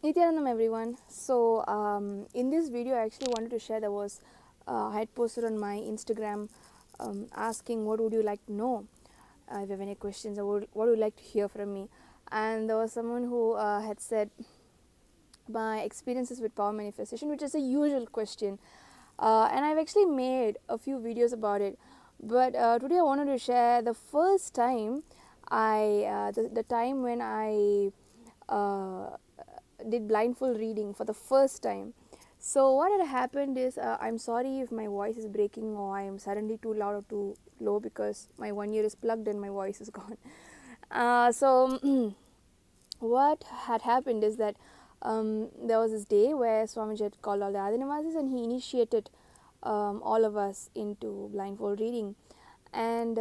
Nityanandam everyone. So in this video I actually wanted to share, I had posted on my Instagram asking what would you like to know, if you have any questions, or what would you like to hear from me. And there was someone who had said my experiences with power manifestation, which is a usual question, and I've actually made a few videos about it, but today I wanted to share the first time the time when I uh, did blindfold reading for the first time. So what had happened is, I'm sorry if my voice is breaking or I am suddenly too loud or too low, because my one ear is plugged and my voice is gone. So what had happened is that there was this day where Swami had called all the Adinavasis and he initiated all of us into blindfold reading. And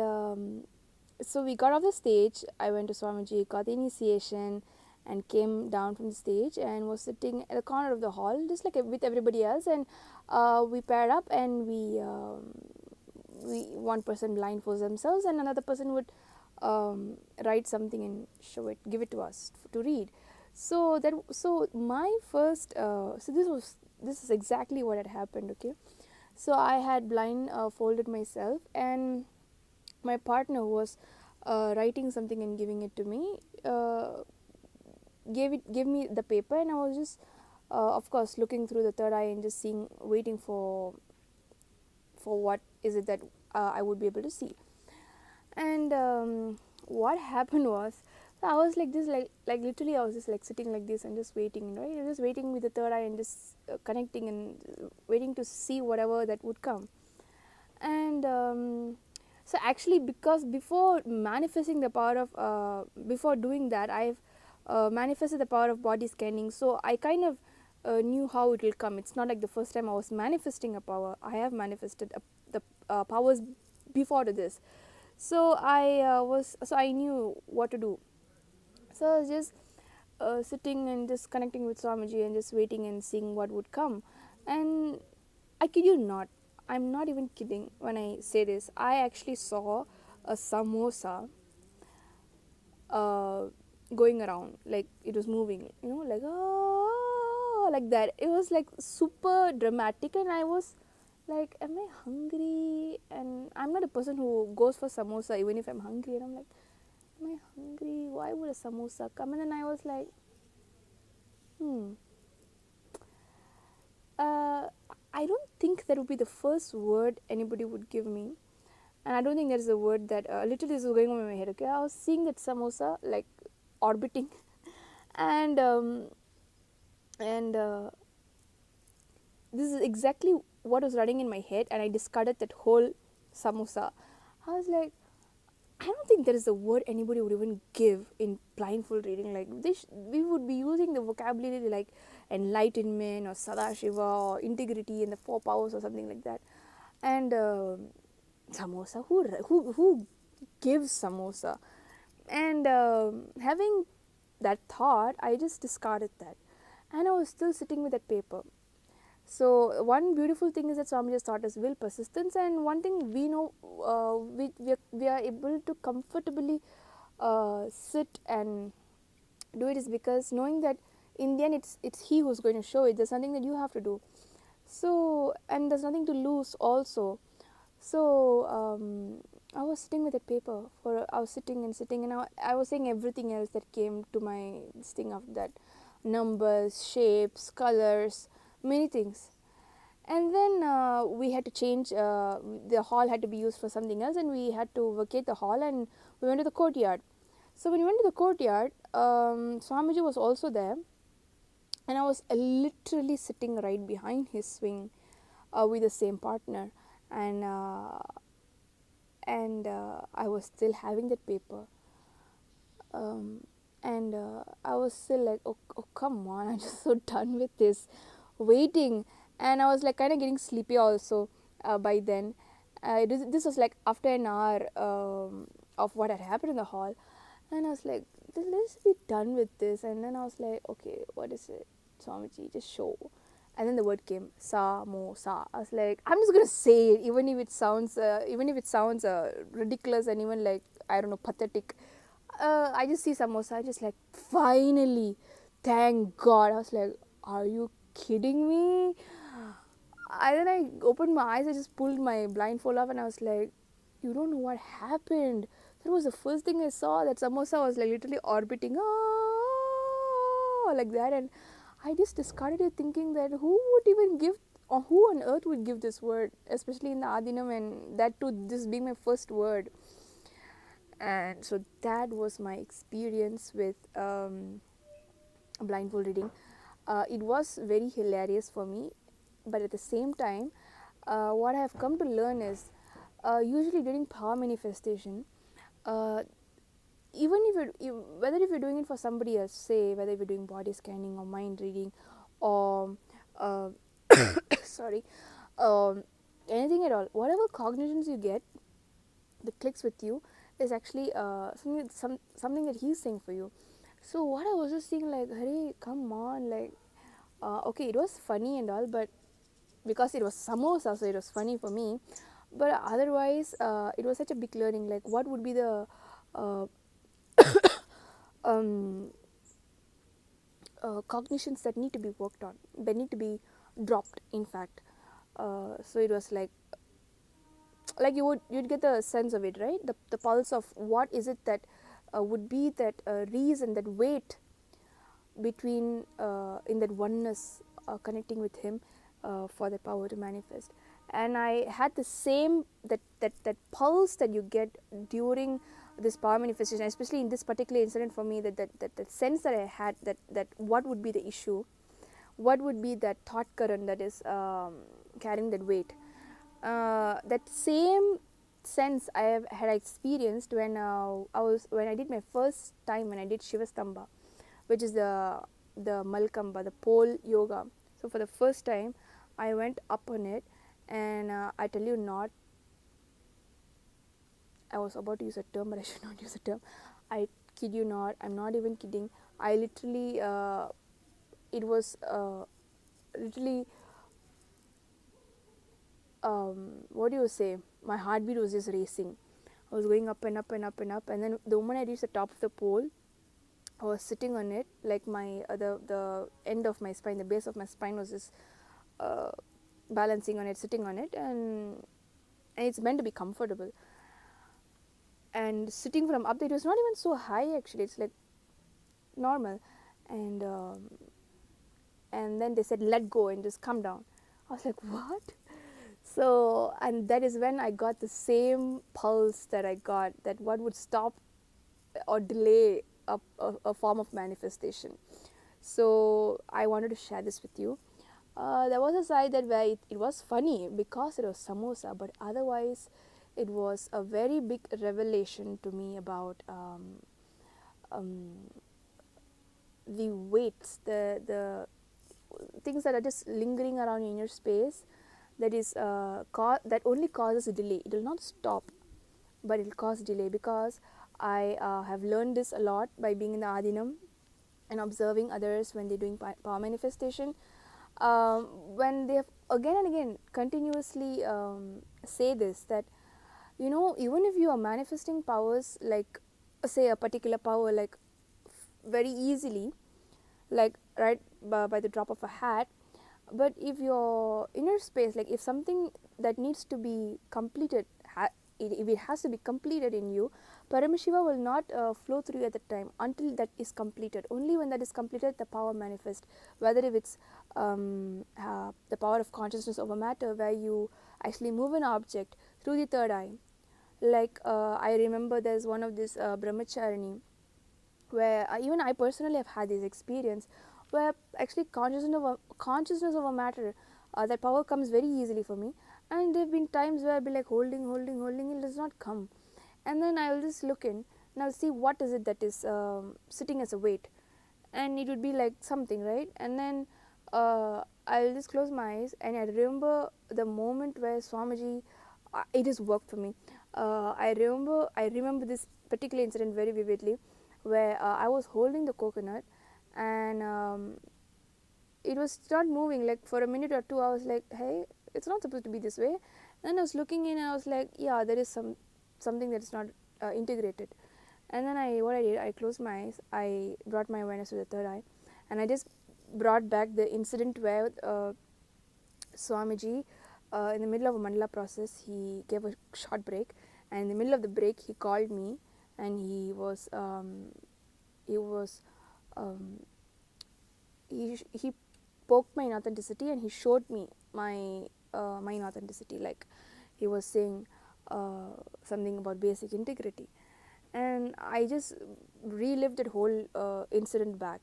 so we got off the stage. I went to Swamiji, got the initiation, and came down from the stage and was sitting at the corner of the hall, just like with everybody else. And we paired up, and we one person blindfolds themselves, and another person would write something and show it, give it to us to read. So my first, this is exactly what had happened. Okay, so I had blind folded myself, and my partner who was writing something and giving it to me, gave me the paper, and I was just of course looking through the third eye and just seeing, waiting for what is it that I would be able to see. And what happened was, I was like this, like literally I was just like sitting like this and just waiting, right? I was just waiting with the third eye and just connecting and waiting to see whatever that would come. And so actually, because before manifesting the power of before doing that, I've manifested the power of body scanning, so I kind of knew how it will come. It's not like the first time I was manifesting a power. I have manifested the powers before to this. So I knew what to do. So I was just sitting and just connecting with Swamiji and just waiting and seeing what would come. And I kid you not, I'm not even kidding when I say this. I actually saw a samosa uh, going around, like it was moving, like like that. It was like super dramatic, and I was like, am I hungry? And I'm not a person who goes for samosa even if I'm hungry. And I'm like, am I hungry? Why would a samosa come? And then I was like, hmm, uh, I don't think that would be the first word anybody would give me. And I don't think that is a word that literally is going on in my head. Okay, I was seeing that samosa like orbiting, and and this is exactly what was running in my head, and I discarded that whole samosa. I was like, I don't think there is a word anybody would even give in blindfold reading. Like we would be using the vocabulary like enlightenment or Sadashiva or integrity and the four powers or something like that. And samosa, who gives samosa? And having that thought, I just discarded that, and I was still sitting with that paper. So one beautiful thing is that Swami just taught us will, persistence, and one thing we know, we are able to comfortably sit and do it is because knowing that in the end it's he who's going to show it. There's nothing that you have to do. So, and there's nothing to lose also. So I was sitting with that paper for, I was sitting and sitting, and I was saying everything else that came to my this thing of that, numbers, shapes, colors, many things. And then we had to change, the hall had to be used for something else, and we had to vacate the hall, and we went to the courtyard. So when we went to the courtyard, Swamiji was also there, and I was literally sitting right behind his swing with the same partner. And I was still having that paper, and I was still like, oh come on, I'm just so done with this waiting. And I was like kind of getting sleepy also by then. This was like after an hour of what had happened in the hall, and I was like, let's be done with this. And then I was like, okay, what is it, Swamiji, just show. And then the word came, samosa. I was like, I'm just gonna say it, even if it sounds ridiculous and even like, I don't know, pathetic. I just see samosa. I just like, finally, thank God. I was like, are you kidding me? Then I opened my eyes, I just pulled my blindfold off, and I was like, you don't know what happened. That was the first thing I saw. That samosa was like literally orbiting, like that, and I just discarded it, thinking that who would even give, or who on earth would give this word, especially in the Adinam, and that too, this being my first word. And so that was my experience with blindfold reading. It was very hilarious for me, but at the same time, what I have come to learn is, usually during power manifestation, uh, even whether if you're doing it for somebody else, say whether you're doing body scanning or mind reading, or uh, sorry, um, anything at all, whatever cognitions you get that clicks with you is actually something that he's saying for you. So what I was just saying, like, hey, come on, like, okay, it was funny and all, but because it was samosa, so it was funny for me. But otherwise, it was such a big learning. Like, what would be the uh, um, cognitions that need to be worked on, that need to be dropped, in fact. So it was like you'd get the sense of it, right? The pulse of what is it that would be that reason, that weight between in that oneness, connecting with him for the power to manifest. And I had the same, that pulse that you get during this power manifestation, especially in this particular incident for me, that sense that I had, that what would be the issue, what would be that thought current that is carrying that weight. That same sense I have had experienced when I did my first time, when I did Shivastamba, which is the Malkamba, the pole yoga. So for the first time, I went up on it, and I tell you not, I was about to use a term, but I should not use a term. I kid you not, I'm not even kidding. I literally, it was literally, what do you say? My heartbeat was just racing. I was going up and up and up and up, and then the moment I reached the top of the pole, I was sitting on it, like my the end of my spine, the base of my spine was just uh, balancing on it, sitting on it, and it's meant to be comfortable. And sitting from up there, it was not even so high actually. It's like normal, and and then they said let go and just come down. I was like, what? So, and that is when I got the same pulse that I got, that what would stop or delay a form of manifestation. So I wanted to share this with you. There was a side that where it was funny because it was samosa, but otherwise it was a very big revelation to me about um, the weights, the things that are just lingering around in your space, that is that only causes a delay. It will not stop, but it will cause delay, because I have learned this a lot by being in the Adinam and observing others when they're doing power manifestation. When they have again and again continuously say this, that even if you are manifesting powers, like say a particular power, like very easily, like right by the drop of a hat, but if your inner space, like if something that needs to be completed, if it has to be completed in you, Paramashiva will not flow through you at the time until that is completed. Only when that is completed, the power manifests. Whether if it's the power of consciousness over matter, where you actually move an object through the third eye. Like I remember there's one of this brahmacharini, where even I personally have had this experience, where actually consciousness of a matter, that power comes very easily for me. And there have been times where I'll be like holding, it does not come. And then I will just look in and I'll see what is it that is sitting as a weight, and it would be like something, right? And then I'll just close my eyes, and I remember the moment where Swamiji, it has worked for me. I remember this particular incident very vividly, where I was holding the coconut, and it was not moving. Like for a minute or two, I was like, hey, it's not supposed to be this way. Then I was looking in, and I was like, yeah, there is something that is not integrated. And then what I did, I closed my eyes, I brought my awareness to the third eye, and I just brought back the incident where Swamiji, in the middle of a mandala process, he gave a short break, and in the middle of the break, he called me, and um, he poked my inauthenticity, and he showed me my inauthenticity. Like, he was saying something about basic integrity, and I just relived that whole incident back,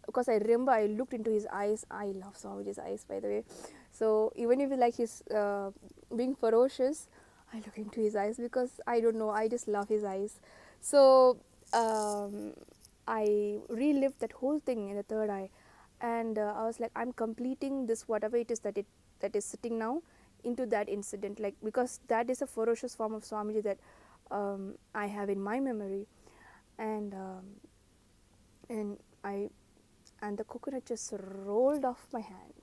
because I remember I looked into his eyes. I love Swamiji's eyes, by the way. So even if like he's being ferocious, I look into his eyes because I don't know, I just love his eyes. So I relived that whole thing in the third eye, and I was like, I'm completing this, whatever it is that is sitting now, into that incident, like, because that is a ferocious form of Swamiji that I have in my memory, and and I and the coconut just rolled off my hand.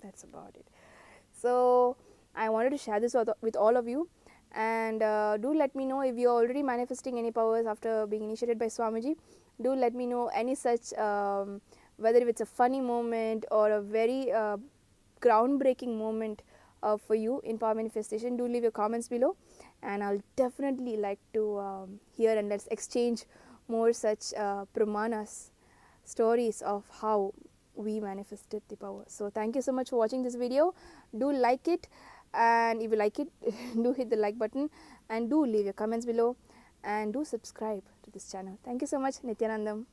That's about it. So I wanted to share this with all of you, and do let me know if you're already manifesting any powers after being initiated by Swamiji. Do let me know any such, whether it's a funny moment or a very groundbreaking moment for you in power manifestation. Do leave your comments below, and I'll definitely like to hear, and let's exchange more such pramanas, stories of how we manifested the power. So thank you so much for watching this video. Do like it, and if you like it, do hit the like button, and do leave your comments below, and do subscribe to this channel. Thank you so much. Nityanandam.